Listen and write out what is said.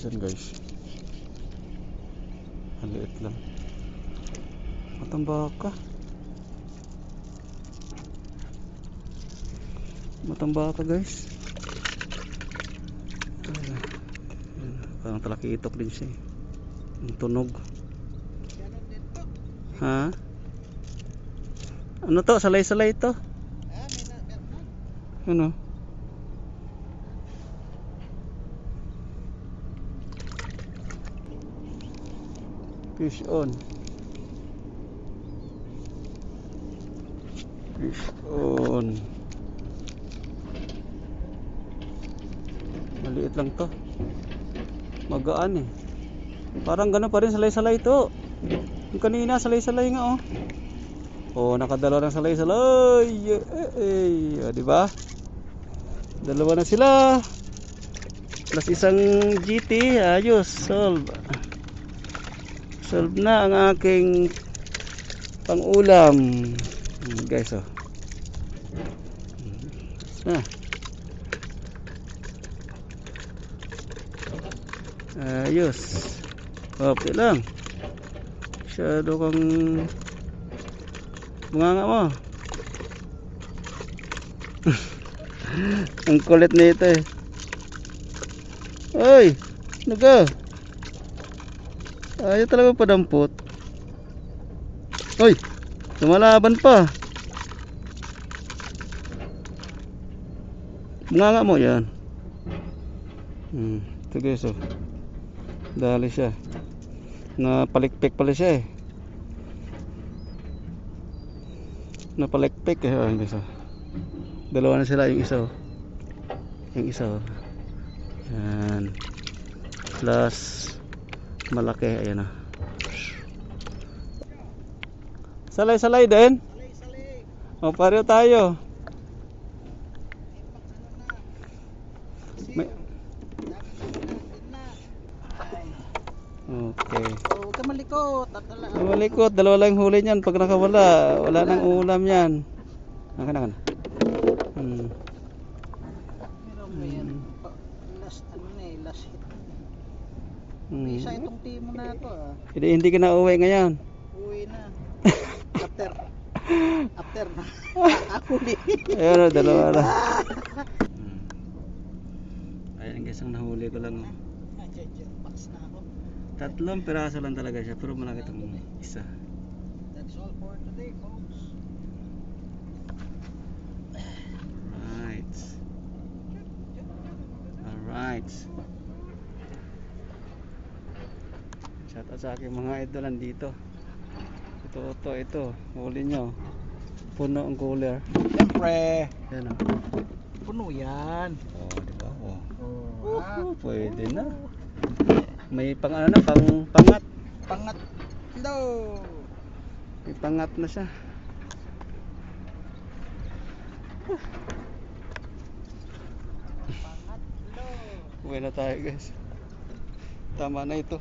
guys, yan guys. Maliit lang. Matambaka. Matambaka guys. Parang talakitok din siya. Ang tunog. Ha? Ano to? Salay-salay to? Ano? Fish on. Fish on. Maliit lang to. Magaan eh. Parang gano'n pa rin, salay-salay to. Yung kanina salay-salay nga oh. Oh, nakadalawa ng salay-salay. Di ba? Dalawa na sila. Plus isang GT. Ayos, solve. Solve na ang aking pang-ulam. Guys oh. Ayos. Okay lang. Masyado kang bunganga mo. Ang kulit nito eh. Oy, naga. Ayaw talaga padampot. Oy, lumalaban pa. Bunganga mo yan. Ito guys oh. Dali siya. Napalikpik pala siya eh. Napalikpik eh. Ayan guys oh. Dalawa na sila, yung isa oh. Yung isa oh. Ayan. Plus malaki, ayan oh. Salay-salay din. O pareho tayo. Okay. Huwag ka malikot. Malikot, dalawa lang huli niyan. Pag nakawala, wala nang ulam yan. Nakan. Meron ba yan? Last hit. Isa itong team mo na ito ah. Hindi ka na uwi ngayon. Uwi na. After na. Ako din. Ayun o, dalawa na. Ayan guys, ang nahuli ko lang. Box na ako. Tatlong piraso lang talaga siya, pero malaki itong isa. That's all for today, folks. Alright. Shout out sa aking mga idolan dito. Ito, huli nyo. Puno ang cooler. Siyempre. Yan o. Puno yan. Diba? Pwede na. Oh. May pangat. Pangat. No. May pangat na siya. Pangat. No. Uwi na tayo guys. Tama na ito.